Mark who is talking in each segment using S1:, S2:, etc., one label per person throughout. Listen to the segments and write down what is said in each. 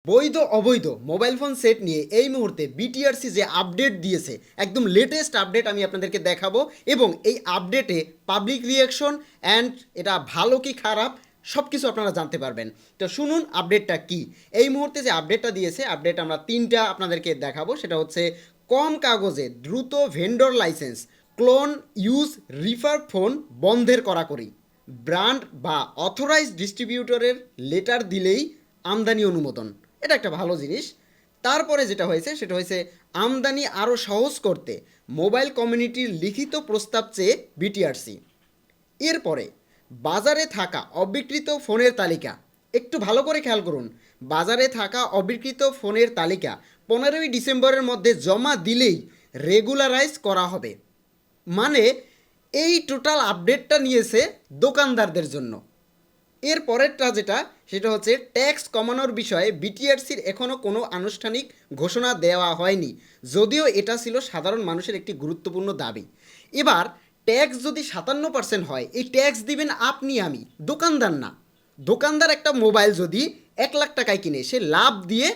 S1: বৈধ অবৈধ mobile phone set নিয়ে এই মুহূর্তে বিটিআরসি যে আপডেট দিয়েছে, একদম লেটেস্ট আপডেট আমি আপনাদেরকে দেখাবো এবং এই আপডেটে পাবলিক রিয়াকশন অ্যান্ড এটা ভালো কি খারাপ সব কিছু আপনারা জানতে পারবেন। তো শুনুন আপডেটটা কি। এই মুহূর্তে যে আপডেটটা দিয়েছে, আপডেট আমরা তিনটা আপনাদেরকে দেখাবো। সেটা হচ্ছে কম কাগজে দ্রুত vendor license, clone use refer phone বন্ধের কড়াকড়ি, ব্র্যান্ড বা অথরাইজড ডিস্ট্রিবিউটরের লেটার দিলেই আমদানি অনুমোদন। এটা একটা ভালো জিনিস। তারপরে যেটা হয়েছে সেটা হয়েছে আমদানি আরও সহজ করতে মোবাইল কমিউনিটির লিখিত প্রস্তাব চেয়ে বিটিআরসি। এরপরে বাজারে থাকা অবিকৃত ফোনের তালিকা, একটু ভালো করে খেয়াল করুন, বাজারে থাকা অবিকৃত ফোনের তালিকা 15ই ডিসেম্বরের মধ্যে জমা দিলেই রেগুলারাইজ করা হবে। মানে এই টোটাল আপডেটটা নিয়েছে দোকানদারদের জন্য। এর পরেরটা যেটা সেটা হচ্ছে ট্যাক্স কমানোর বিষয়ে বিটিআরসির এখনও কোনো আনুষ্ঠানিক ঘোষণা দেওয়া হয়নি, যদিও এটা ছিল সাধারণ মানুষের একটি গুরুত্বপূর্ণ দাবি। এবার ট্যাক্স যদি 57% হয়, এই ট্যাক্স দিবেন আপনি আমি, দোকানদার না। দোকানদার একটা মোবাইল যদি 1 লাখ টাকায় কিনে সে লাভ দিয়ে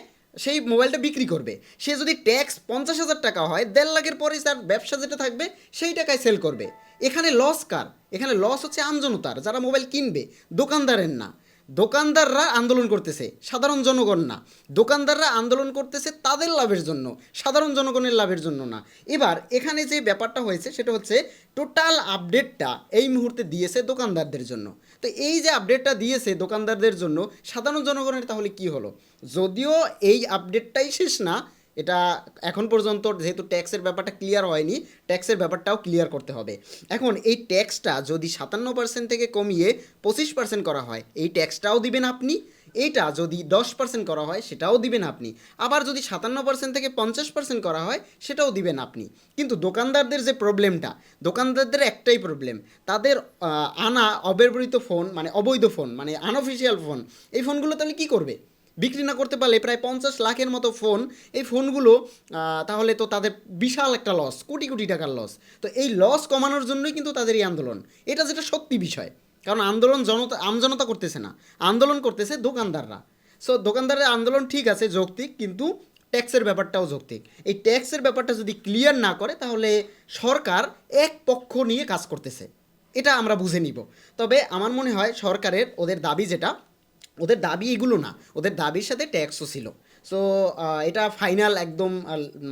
S1: সেই মোবাইলটা বিক্রি করবে, সে যদি ট্যাক্স 50,000 টাকা হয়, 1.5 লাখের পরে তার ব্যবসা যেটা থাকবে সেই টাকায় সেল করবে। এখানে লস কার? এখানে লস হচ্ছে আমজনতার, যারা মোবাইল কিনবে, দোকানদারের না। দোকানদাররা আন্দোলন করতেছে, সাধারণ জনগণ না। দোকানদাররা আন্দোলন করতেছে তাদের লাভের জন্য, সাধারণ জনগণের লাভের জন্য না। এবার এখানে যে ব্যাপারটা হয়েছে সেটা হচ্ছে টোটাল আপডেটটা এই মুহূর্তে দিয়েছে দোকানদারদের জন্য। তো এই যে আপডেটটা দিয়েছে দোকানদারদের জন্য, সাধারণ জনগণের তাহলে কি হলো? যদিও এই আপডেটটাই শেষ না, এটা এখন পর্যন্ত যেহেতু ট্যাক্সের ব্যাপারটা ক্লিয়ার হয়নি, ট্যাক্সের ব্যাপারটাও ক্লিয়ার করতে হবে। এখন এই ট্যাক্সটা যদি 57% থেকে কমিয়ে 25% করা হয়, এই ট্যাক্সটাও দিবেন আপনি। এইটা যদি 10% করা হয় সেটাও দিবেন আপনি। আবার যদি 57% থেকে 50% করা হয় সেটাও দিবেন আপনি। কিন্তু দোকানদারদের যে প্রবলেমটা, দোকানদারদের একটাই প্রবলেম, তাদের আনা অব্যবহৃত ফোন মানে অবৈধ ফোন মানে আনঅফিসিয়াল ফোন, এই ফোনগুলো তাহলে কী করবে? বিক্রি না করতে পারলে প্রায় 50 লাখের মতো ফোন, এই ফোনগুলো তাহলে তো তাদের বিশাল একটা লস, কোটি কোটি টাকার লস। তো এই লস কমানোর জন্যই কিন্তু তাদের এই আন্দোলন। এটা যেটা সত্যি বিষয়, কারণ আন্দোলন আমজনতা করতেছে না, আন্দোলন করতেছে দোকানদাররা। সো দোকানদারের আন্দোলন ঠিক আছে, যৌক্তিক, কিন্তু ট্যাক্সের ব্যাপারটাও যৌক্তিক। এই ট্যাক্সের ব্যাপারটা যদি ক্লিয়ার না করে তাহলে সরকার এক পক্ষ নিয়ে কাজ করতেছে, এটা আমরা বুঝে নিব। তবে আমার মনে হয় সরকারের ওদের দাবি যেটা, ওদের দাবি এগুলো না, ওদের দাবির সাথে ট্যাক্সও ছিল। সো এটা ফাইনাল একদম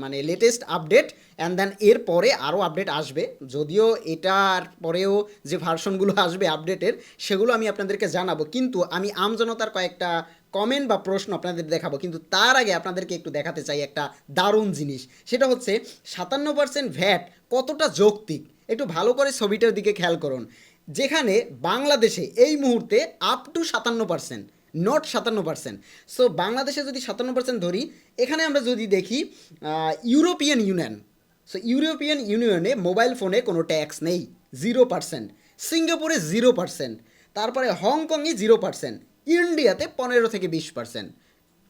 S1: মানে লেটেস্ট আপডেট। অ্যান্ড দেন এর পরে আরও আপডেট আসবে, যদিও এটার পরেও যে ভার্সনগুলো আসবে আপডেটের সেগুলো আমি আপনাদেরকে জানাবো। কিন্তু আমি আমজনতার কয়েকটা কমেন্ট বা প্রশ্ন আপনাদের দেখাবো, কিন্তু তার আগে আপনাদেরকে একটু দেখাতে চাই একটা দারুণ জিনিস। সেটা হচ্ছে 57% ভ্যাট কতটা যৌক্তিক, একটু ভালো করে ছবিটার দিকে খেয়াল করুন। যেখানে বাংলাদেশে এই মুহূর্তে আপ টু 57%, নট 57%। সো বাংলাদেশে যদি 57% ধরি, এখানে আমরা যদি দেখি ইউরোপিয়ান ইউনিয়ন, সো ইউরোপিয়ান ইউনিয়নে মোবাইল ফোনে কোনো ট্যাক্স নেই, 0%। সিঙ্গাপুরে 0%, তারপরে হংকংয়ে 0%, ইন্ডিয়াতে 15 থেকে 20%।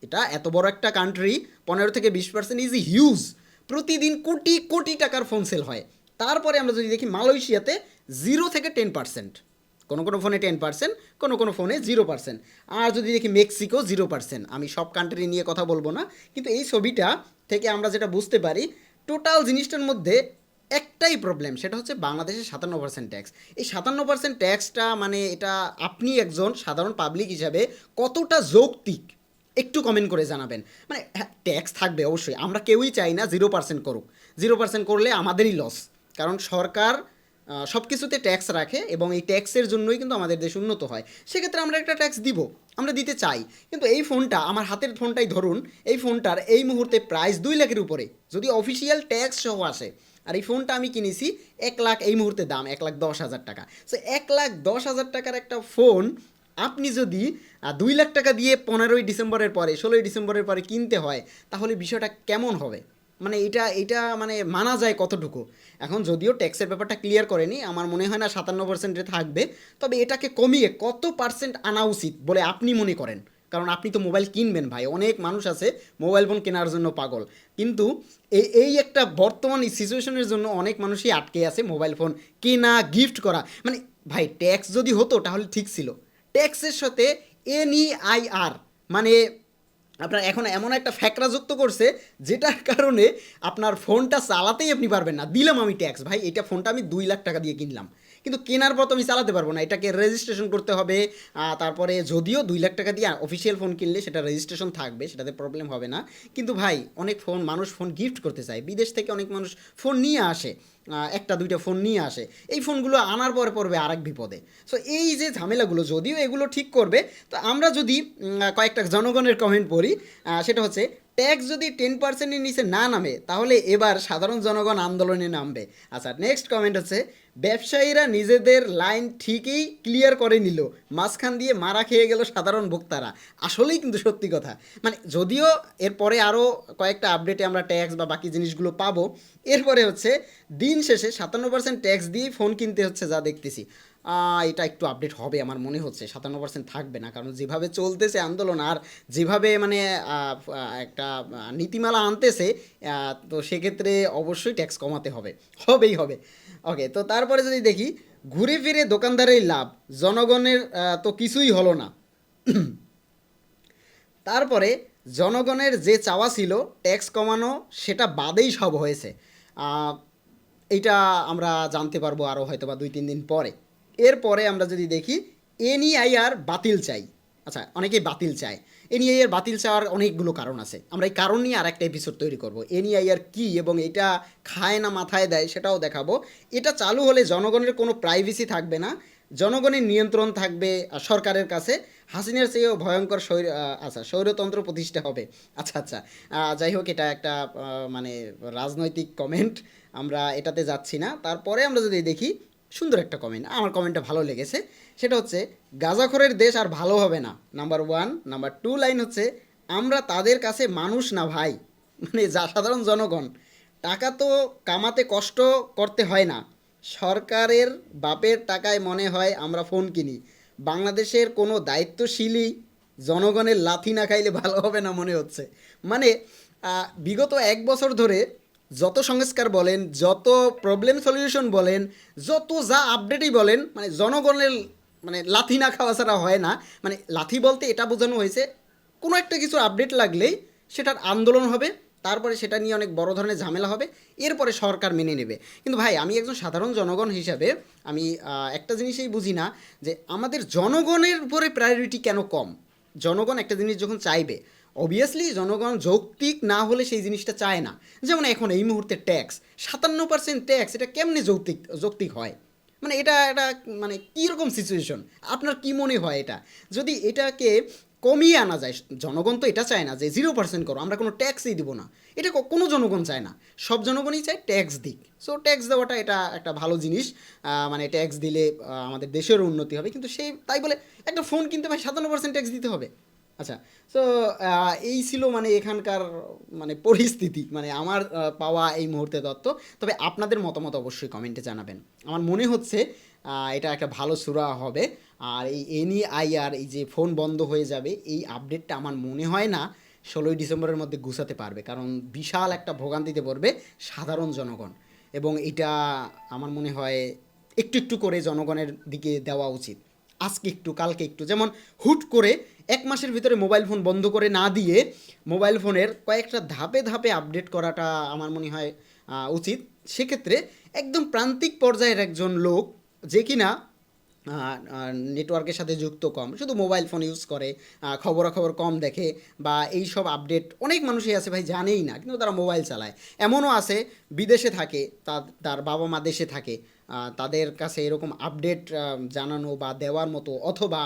S1: এটা এত বড় একটা কান্ট্রি, 15 থেকে 20% ইজ হিউজ। প্রতিদিন কোটি কোটি টাকার ফোন সেল হয়। তারপরে আমরা যদি দেখি মালয়েশিয়াতে 0 থেকে 10%, কোনো কোনো ফোনে 10%, কোনো কোনো ফোনে 0%। আর যদি দেখি মেক্সিকো 0%। আমি সব কান্ট্রি নিয়ে কথা বলবো না, কিন্তু এই ছবিটা থেকে আমরা যেটা বুঝতে পারি টোটাল জিনিসটার মধ্যে একটাই প্রবলেম, সেটা হচ্ছে বাংলাদেশের 57% ট্যাক্স। এই 57% ট্যাক্সটা মানে এটা আপনি একজন সাধারণ পাবলিক হিসাবে কতটা যৌক্তিক একটু কমেন্ট করে জানাবেন। মানে হ্যাঁ, ট্যাক্স থাকবে অবশ্যই, আমরা কেউই চাই না 0% করুক। 0% করলে আমাদেরই লস, কারণ সরকার সব কিছুতে ট্যাক্স রাখে এবং এই ট্যাক্সের জন্যই কিন্তু আমাদের দেশ উন্নত হয়। সেক্ষেত্রে আমরা একটা ট্যাক্স দিব, আমরা দিতে চাই। কিন্তু এই ফোনটা, আমার হাতের ফোনটাই ধরুন, এই ফোনটার এই মুহূর্তে প্রাইস 2 লাখের উপরে, যদি অফিসিয়াল ট্যাক্স সহ আসে। আর এই ফোনটা আমি কিনেছি 1 লাখ, এই মুহূর্তে দাম 1,10,000 টাকা। সো 1,10,000 টাকার একটা ফোন আপনি যদি 2 লাখ টাকা দিয়ে 15ই ডিসেম্বরের পরে, 16ই ডিসেম্বরের পরে কিনতে হয়, তাহলে বিষয়টা কেমন হবে? মানে এটা এটা মানে মানা যায় কতটুকু? এখন যদিও ট্যাক্সের ব্যাপারটা ক্লিয়ার করেনি, আমার মনে হয় না 57%-এ থাকবে। তবে এটাকে কমিয়ে কত পার্সেন্ট আনা উচিত বলে আপনি মনে করেন? কারণ আপনি তো মোবাইল কিনবেন ভাই, অনেক মানুষ আছে মোবাইল ফোন কেনার জন্য পাগল, কিন্তু এই একটা বর্তমান সিচুয়েশনের জন্য অনেক মানুষই আটকে আছে মোবাইল ফোন কেনা, গিফট করা। মানে ভাই ট্যাক্স যদি হতো তাহলে ঠিক ছিল। ট্যাক্সের সাথে NEIR মানে আপনার এখন এমন একটা ফ্যাকরা যুক্ত করছে যেটার কারণে আপনার ফোনটা চালাতেই আপনি পারবেন না। দিলাম আমি ট্যাক্স, ভাই এটা ফোনটা আমি 2 লাখ টাকা দিয়ে কিনলাম, কিন্তু কেনার পর তো আমি চালাতে পারবো না, এটাকে রেজিস্ট্রেশন করতে হবে। তারপরে যদিও 2 লাখ টাকা দিয়ে অফিসিয়াল ফোন কিনলে সেটা রেজিস্ট্রেশন থাকবে, সেটাতে প্রবলেম হবে না। কিন্তু ভাই অনেক মানুষ ফোন গিফট করতে চায়, বিদেশ থেকে অনেক মানুষ ফোন নিয়ে আসে, একটা দুইটা ফোন নিয়ে আসে, এই ফোনগুলো আনার পরে পড়বে আরেক বিপদে। সো এই যে ঝামেলাগুলো যদিও এগুলো ঠিক করবে, তো আমরা যদি কয়েকটা জনগণের কমেন্ট পড়ি, সেটা হচ্ছে ট্যাক্স যদি 10%-এর নিচে না নামে তাহলে এবার সাধারণ জনগণ আন্দোলনে নামবে। আচ্ছা, নেক্সট কমেন্ট হচ্ছে ব্যবসায়ীরা নিজেদের লাইন ঠিকই ক্লিয়ার করে নিল, মাঝখান দিয়ে মারা খেয়ে গেল সাধারণ ভোক্তারা। আসলেই কিন্তু সত্যি কথা, মানে যদিও এরপরে আরও কয়েকটা আপডেটে আমরা ট্যাক্স বা বাকি জিনিসগুলো পাবো, এরপরে হচ্ছে দিন শেষে 57% ট্যাক্স দিয়েই ফোন কিনতে হচ্ছে যা দেখতেছি। এটা একটু আপডেট হবে আমার মনে হচ্ছে, 57% থাকবে না, কারণ যেভাবে চলতেছে আন্দোলন আর যেভাবে মানে একটা নীতিমালা আনতেছে, তো সেক্ষেত্রে অবশ্যই ট্যাক্স কমাতে হবে, হবেই হবে। ওকে, তো তারপরে যদি দেখি ঘুরে ফিরে দোকানদারের লাভ, জনগণের তো কিছুই হলো না। তারপরে জনগণের যে চাওয়া ছিল ট্যাক্স কমানো, সেটা বাদেই সব হয়েছে। আহ, এইটা আমরা জানতে পারবো আরও হয়তো বা 2-3 দিন পরে। এরপরে আমরা যদি দেখি এনইআইআর বাতিল চাই। আচ্ছা, অনেকেই বাতিল চায়। এনইআইআর বাতিল চাওয়ার অনেকগুলো কারণ আছে, আমরা এই কারণ নিয়ে আর একটা এপিসোড তৈরি করব। এনইআইআর কী এবং এটা খায় না মাথায় দেয় সেটাও দেখাবো। এটা চালু হলে জনগণের কোনো প্রাইভেসি থাকবে না, জনগণের নিয়ন্ত্রণ থাকবে সরকারের কাছে, হাসিনার চেয়েও ভয়ঙ্কর স্বৈরতন্ত্র প্রতিষ্ঠা হবে। আচ্ছা আচ্ছা, যাই হোক, এটা একটা মানে রাজনৈতিক কমেন্ট, আমরা এটাতে যাচ্ছি না। তারপরে আমরা যদি দেখি সুন্দর একটা কমেন্ট, আমার কমেন্টটা ভালো লেগেছে, সেটা হচ্ছে গাঁজাখোরের দেশ আর ভালো হবে না, নাম্বার 1। নাম্বার 2 লাইন হচ্ছে আমরা তাদের কাছে মানুষ না ভাই, মানে যা সাধারণ জনগণ, টাকা তো কামাতে কষ্ট করতে হয় না, সরকারের বাপের টাকায় মনে হয় আমরা ফোন কিনি, বাংলাদেশের কোনো দায়িত্বশীলই জনগণের লাথি না খাইলে ভালো হবে না মনে হচ্ছে। মানে বিগত 1 বছর ধরে যত সংস্কার বলেন, যত প্রবলেম সলিউশন বলেন, যত যা আপডেটই বলেন, মানে জনগণের মানে লাথি না খাওয়া ছাড়া হয় না। মানে লাথি বলতে এটা বোঝানো হয়েছে কোনো একটা কিছু আপডেট লাগলেই সেটার আন্দোলন হবে, তারপরে সেটা নিয়ে অনেক বড় ধরনের ঝামেলা হবে, এরপরে সরকার মেনে নেবে। কিন্তু ভাই আমি একজন সাধারণ জনগণ হিসাবে আমি একটা জিনিসই বুঝি না, যে আমাদের জনগণের উপরে প্রায়োরিটি কেন কম। জনগণ একটা জিনিস যখন চাইবে, অবভিয়াসলি জনগণ যৌক্তিক না হলে সেই জিনিসটা চায় না। যেমন এখন এই মুহূর্তে ট্যাক্স 57% ট্যাক্স, এটা কেমনে যৌক্তিক যৌক্তিক হয়? মানে এটা মানে কীরকম সিচুয়েশন? আপনার কি মনে হয় এটা যদি এটাকে কমিয়ে আনা যায়? জনগণ তো এটা চায় না যে 0% করো, আমরা কোনো ট্যাক্সই দিব না, এটা কোনো জনগণ চায় না, সব জনগণই চায় ট্যাক্স দিক। সো ট্যাক্স দেওয়াটা এটা একটা ভালো জিনিস, মানে ট্যাক্স দিলে আমাদের দেশেরও উন্নতি হবে, কিন্তু সেই তাই বলে একটা ফোন কিনতে ভাই 57% ট্যাক্স দিতে হবে? আচ্ছা, সো এই ছিল মানে এখানকার মানে পরিস্থিতি, মানে আমার পাওয়া এই মুহূর্তে তথ্য। তবে আপনাদের মতামত অবশ্যই কমেন্টে জানাবেন। আমার মনে হচ্ছে এটা একটা ভালো সুরা হবে। আর এই এনইআইআর এই যে ফোন বন্ধ হয়ে যাবে এই আপডেটটা আমার মনে হয় না 16ই ডিসেম্বরের মধ্যে গুছাতে পারবে, কারণ বিশাল একটা ভোগান্তিতে পড়বে সাধারণ জনগণ, এবং এটা আমার মনে হয় একটু একটু করে জনগণের দিকে দেওয়া উচিত। আজকে একটু, কালকে একটু, যেমন হুট করে 1 মাসের ভিতরে মোবাইল ফোন বন্ধ করে না দিয়ে মোবাইল ফোনের কয়েকটা ধাপে ধাপে আপডেট করাটা আমার মনে হয় উচিত। সেক্ষেত্রে একদম প্রান্তিক পর্যায়ের একজন লোক, যে কিনা নেটওয়ার্কের সাথে যুক্ত কম, শুধু মোবাইল ফোন ইউজ করে, খবরাখবর কম দেখে, বা এই সব আপডেট অনেক মানুষই আছে ভাই জানেই না, কিন্তু তারা মোবাইল চালায়। এমনও আছে বিদেশে থাকে, তার বাবা মা দেশে থাকে, তাদের কাছে এরকম আপডেট জানানো বা দেওয়ার মতো, অথবা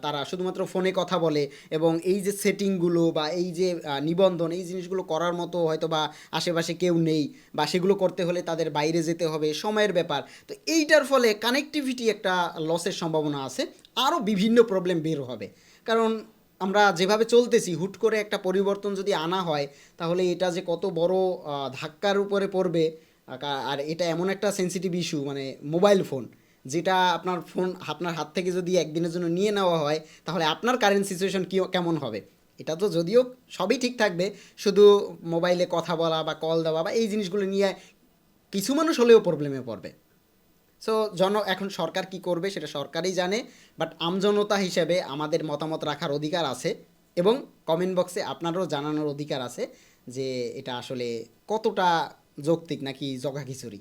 S1: তারা শুধুমাত্র ফোনে কথা বলে, এবং এই যে সেটিংগুলো বা এই যে নিবন্ধন, এই জিনিসগুলো করার মতো হয়তো বা আশেপাশে কেউ নেই, বা সেগুলো করতে হলে তাদের বাইরে যেতে হবে, সময়ের ব্যাপার। তো এইটার ফলে কানেক্টিভিটি একটা লসের সম্ভাবনা আছে, আরও বিভিন্ন প্রবলেম বের হবে। কারণ আমরা যেভাবে চলতেছি, হুট করে একটা পরিবর্তন যদি আনা হয়, তাহলে এটা যে কত বড় ধাক্কার উপরে পড়বে। আর এটা এমন একটা সেন্সিটিভ ইস্যু, মানে মোবাইল ফোন, যেটা আপনার ফোন আপনার হাত থেকে যদি একদিনের জন্য নিয়ে নেওয়া হয়, তাহলে আপনার কারেন্ট সিচুয়েশন কেমন হবে? এটা তো যদিও সবই ঠিক থাকবে, শুধু মোবাইলে কথা বলা বা কল দেওয়া বা এই জিনিসগুলো নিয়ে কিছু মানুষ হলেও প্রবলেমে পড়বে। সো এখন সরকার কি করবে সেটা সরকারই জানে, বাট আমজনতা হিসেবে আমাদের মতামত রাখার অধিকার আছে। এবং কমেন্ট বক্সে আপনারও জানানোর অধিকার আছে যে এটা আসলে কতটা যৌক্তিক নাকি জগাখিচুড়ি।